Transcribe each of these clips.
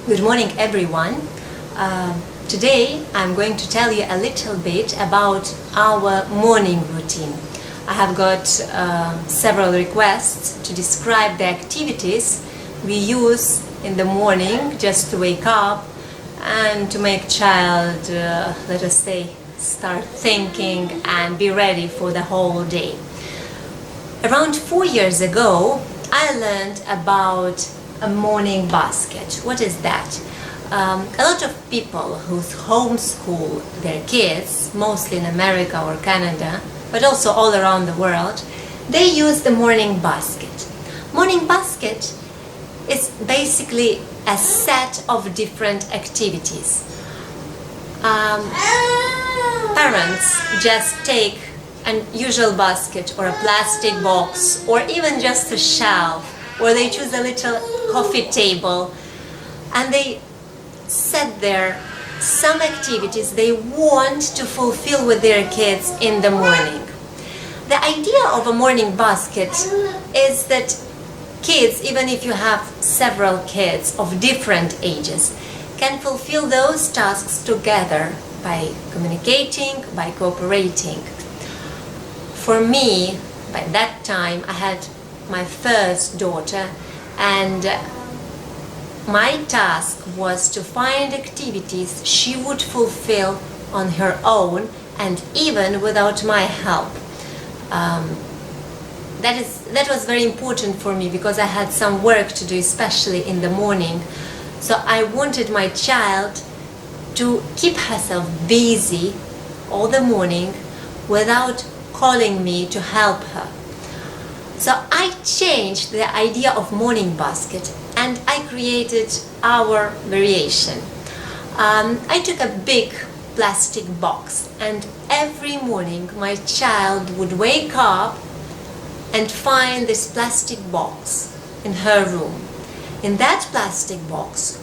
Good morning, everyone. Today I'm going to tell you a little bit about our morning routine. I have got several requests to describe the activities we use in the morning just to wake up and to make child, let us say, start thinking and be ready for the whole day. Around 4 years ago, I learned about a morning basket. What is that? A lot of people who homeschool their kids, mostly in America or Canada, but also all around the world, they use the morning basket. Morning basket is basically a set of different activities. Parents just take an usual basket or a plastic box or even just a shelf, or they choose a little coffee table and they set there some activities they want to fulfill with their kids in the morning. The idea of a morning basket is that kids, even if you have several kids of different ages, can fulfill those tasks together by communicating, by cooperating. For me, by that time, I had my first daughter, and my task was to find activities she would fulfill on her own and even without my help. That was very important for me because I had some work to do, especially in the morning. So I wanted my child to keep herself busy all the morning without calling me to help her. So I changed the idea of morning basket and I created our variation. I took a big plastic box and every morning my child would wake up and find this plastic box in her room. In that plastic box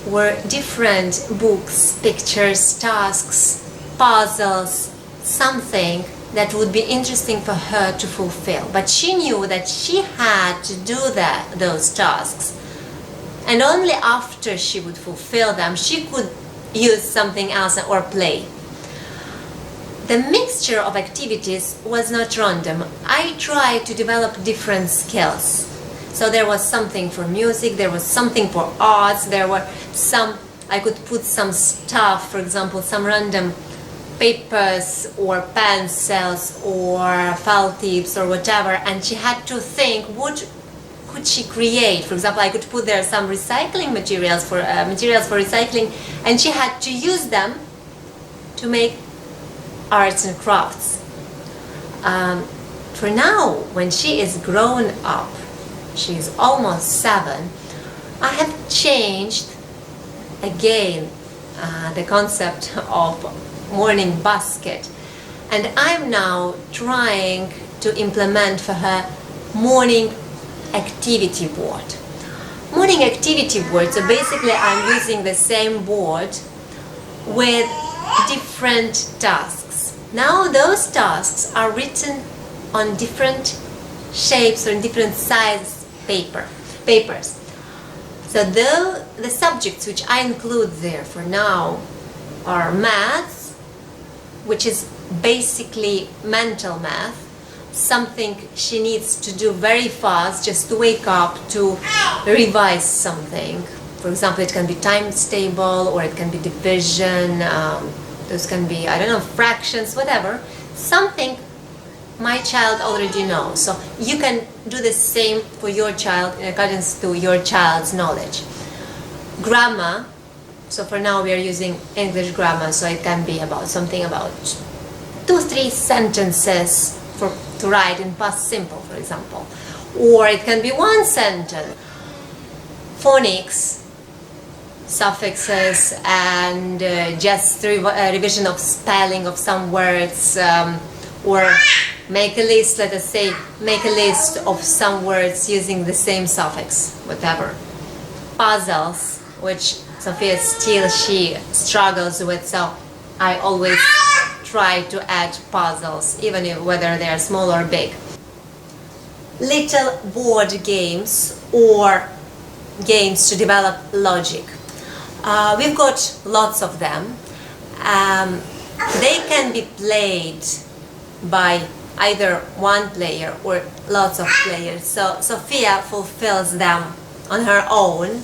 were different books, pictures, tasks, puzzles, something that would be interesting for her to fulfill. But she knew that she had to do those tasks. And only after she would fulfill them, she could use something else or play. The mixture of activities was not random. I tried to develop different skills. So there was something for music, there was something for arts, I could put some stuff, for example, some random papers or pencils or felt tips or whatever, and she had to think what could she create. For example, I could put there some recycling materials for recycling, and she had to use them to make arts and crafts. For now, when she is grown up, she is almost 7, I have changed again the concept of morning basket, and I'm now trying to implement for her morning activity board. Morning activity board, so basically I'm using the same board with different tasks. Now those tasks are written on different shapes or in different size papers. So the subjects which I include there for now are maths, which is basically mental math, something she needs to do very fast just to wake up to revise something. For example, it can be times table or it can be division, those can be, I don't know, fractions, whatever. Something my child already knows. So you can do the same for your child in accordance to your child's knowledge. Grammar. So for now we are using English grammar, so it can be about something about 2-3 sentences to write in past simple, for example. Or it can be one sentence. Phonics, suffixes, and just revision of spelling of some words, or make a list, let us say, make a list of some words using the same suffix, whatever. Puzzles, which Sophia she struggles with, so I always try to add puzzles, even whether they are small or big. Little board games or games to develop logic. We've got lots of them. They can be played by either one player or lots of players. So Sophia fulfills them on her own.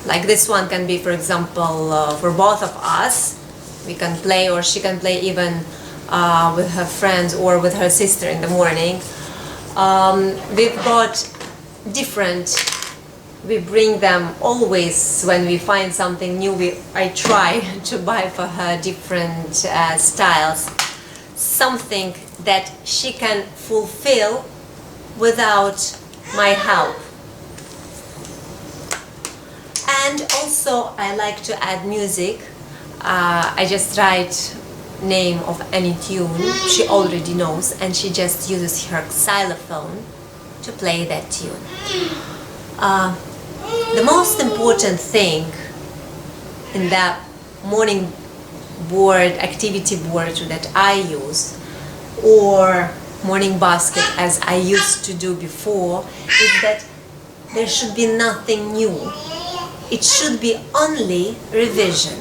Like this one can be, for example, for both of us. We can play, or she can play even with her friends or with her sister in the morning. We've got different, we bring them always when we find something new. I try to buy for her different styles, something that she can fulfill without my help. And also I like to add music. I just write name of any tune she already knows, and she just uses her xylophone to play that tune. The most important thing in that morning board, activity board that I use, or morning basket as I used to do before, is that there should be nothing new. It should be only revision.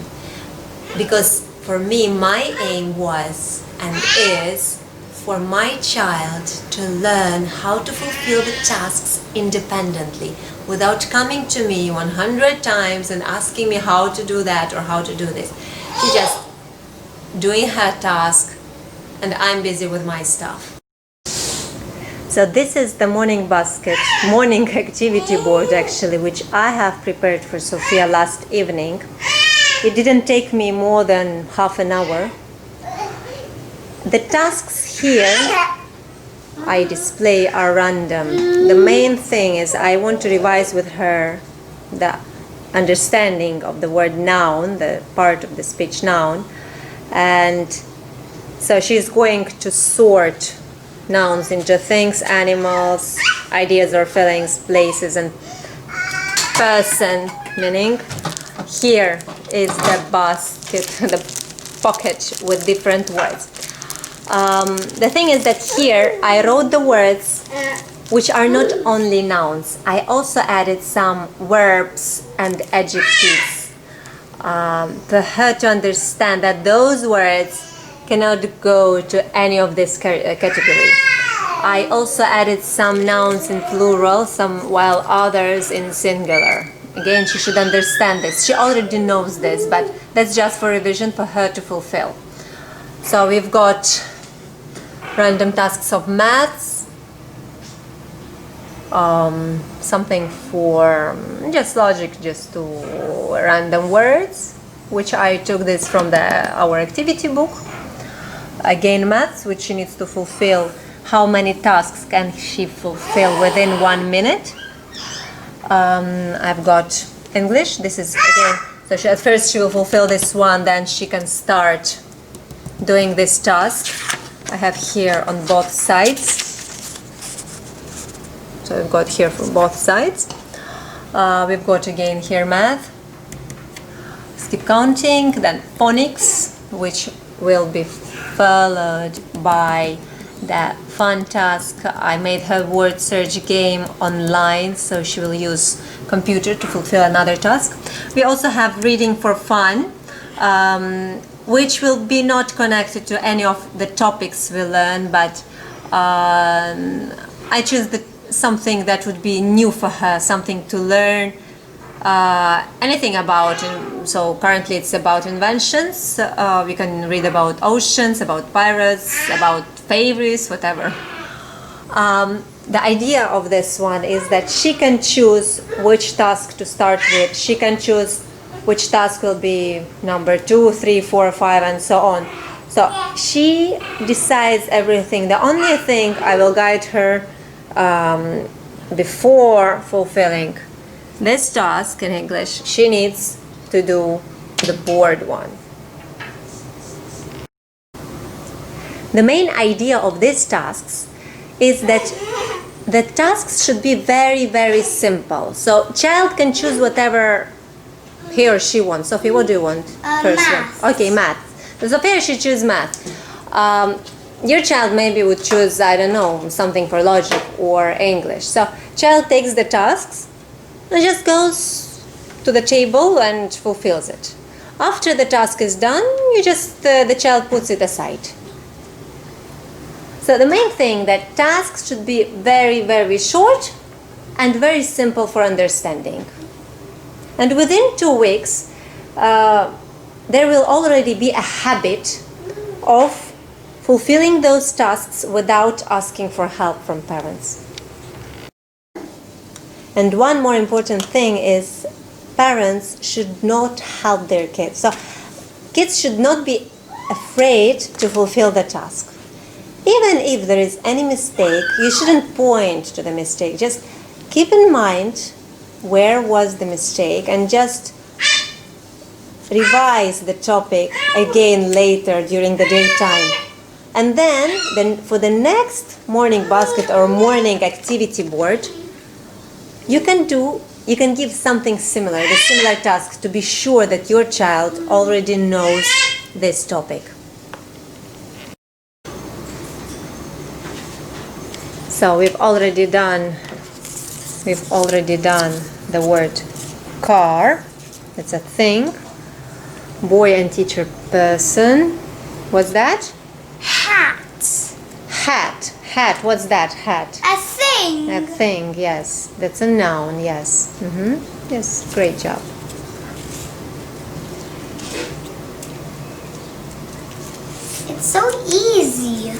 Because for me, my aim was and is for my child to learn how to fulfill the tasks independently without coming to me 100 times and asking me how to do that or how to do this. She's just doing her task and I'm busy with my stuff. So this is the morning basket, morning activity board actually, which I have prepared for Sophia last evening. It didn't take me more than half an hour. The tasks here I display are random. The main thing is I want to revise with her the understanding of the word noun, the part of the speech noun. And so she's going to sort nouns into things, animals, ideas or feelings, places, and person, meaning here is the basket, the pocket with different words. The thing is that here I wrote the words which are not only nouns. I also added some verbs and adjectives for her to understand that those words cannot go to any of this category. I also added some nouns in plural, while others in singular. Again, she should understand this. She already knows this, but that's just for revision for her to fulfill. So we've got random tasks of maths, something for just logic, just to random words, which I took this from our activity book. Again, maths, which she needs to fulfill. How many tasks can she fulfill within 1 minute? I've got English. This is again, so at first she will fulfill this one, then she can start doing this task. I have here on both sides. So we've got here from both sides. We've got again here math. Skip counting, then phonics, which will be followed by the fun task. I made her word search game online, so she will use computer to fulfill another task. We also have reading for fun, which will be not connected to any of the topics we learn, but I choose something that would be new for her, something to learn anything about. So currently it's about inventions. We can read about oceans, about pirates, about favorites, whatever. The idea of this one is that she can choose which task to start with. She can choose which task will be number 2, 3, 4, 5, and so on. So she decides everything. The only thing I will guide her before fulfilling this task in English, she needs to do the board one. The main idea of these tasks is that the tasks should be very, very simple. So child can choose whatever he or she wants. Sophie, what do you want? First Math. one. Okay, math. So Sophia should choose math. Your child maybe would choose, I don't know, something for logic or English. So child takes the tasks and just goes to the table and fulfills it. After the task is done, the child puts it aside. So the main thing that tasks should be very, very short and very simple for understanding. And within 2 weeks, there will already be a habit of fulfilling those tasks without asking for help from parents. And one more important thing is parents should not help their kids. So kids should not be afraid to fulfill the task. Even if there is any mistake, you shouldn't point to the mistake. Just keep in mind where was the mistake and just revise the topic again later during the daytime. And then for the next morning basket or morning activity board, you can give something similar, the similar task, to be sure that your child already knows this topic. So we've already done the word car. It's a thing. Boy and teacher, person. What's that? Hat. Hat. What's that? Hat. A thing. A thing, yes. That's a noun, yes. Yes, great job. It's so easy.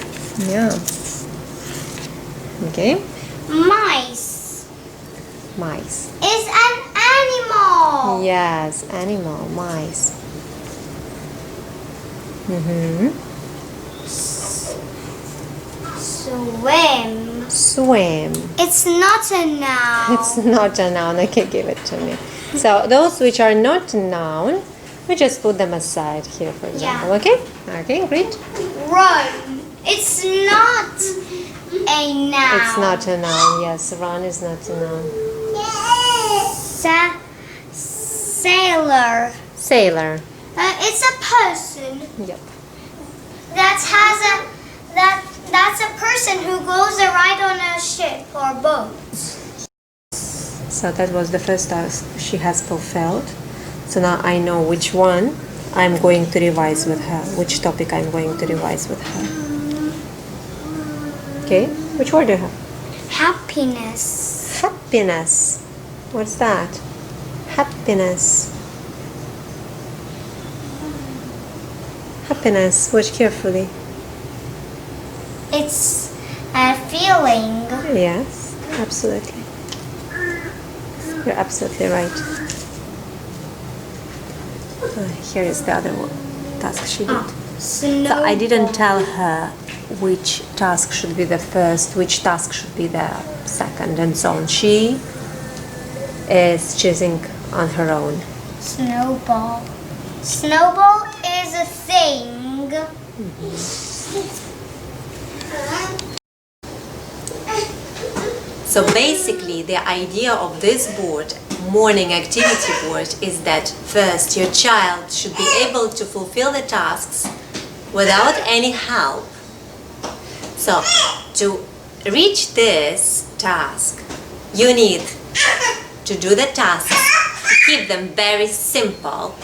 Yeah. Okay. Mice. Mice. Is an animal. Yes, animal, mice. Swim. Swim. It's not a noun. It's not a noun. Okay, give it to me. So those which are not noun, we just put them aside here, for example. Yeah. Okay? Okay, great. Run. It's not a noun. It's not a noun. Yes, run is not a noun. Sailor. Sailor. It's a person Yep. that's a person who goes a ride on a ship or boat. So that was the first task she has fulfilled. So now I know which one I'm going to revise with her, which topic I'm going to revise with her. Okay, which word do you have? Happiness. Happiness. What's that? Happiness. Happiness. Watch carefully. It's a feeling. Yes, absolutely. You're absolutely right. Here is the other one, task she did. So I didn't tell her which task should be the first, which task should be the second, and so on. She is choosing on her own. Snowball. Snowball is a thing. So basically the idea of this board, morning activity board, is that first your child should be able to fulfill the tasks without any help. So to reach this task, you need to do the tasks, to keep them very simple.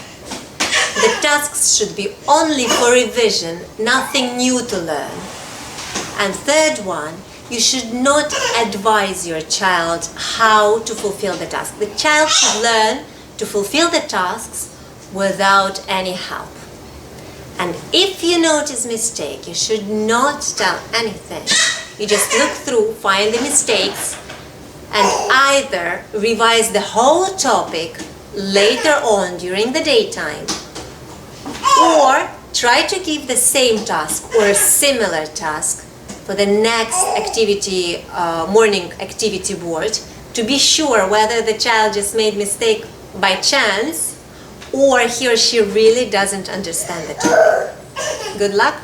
The tasks should be only for revision, nothing new to learn. And third one, you should not advise your child how to fulfill the task. The child should learn to fulfill the tasks without any help. And if you notice mistake, you should not tell anything. You just look through, find the mistakes, and either revise the whole topic later on during the daytime, or try to give the same task or a similar task for the next activity, morning activity board, to be sure whether the child just made mistake by chance or he or she really doesn't understand the topic. Good luck.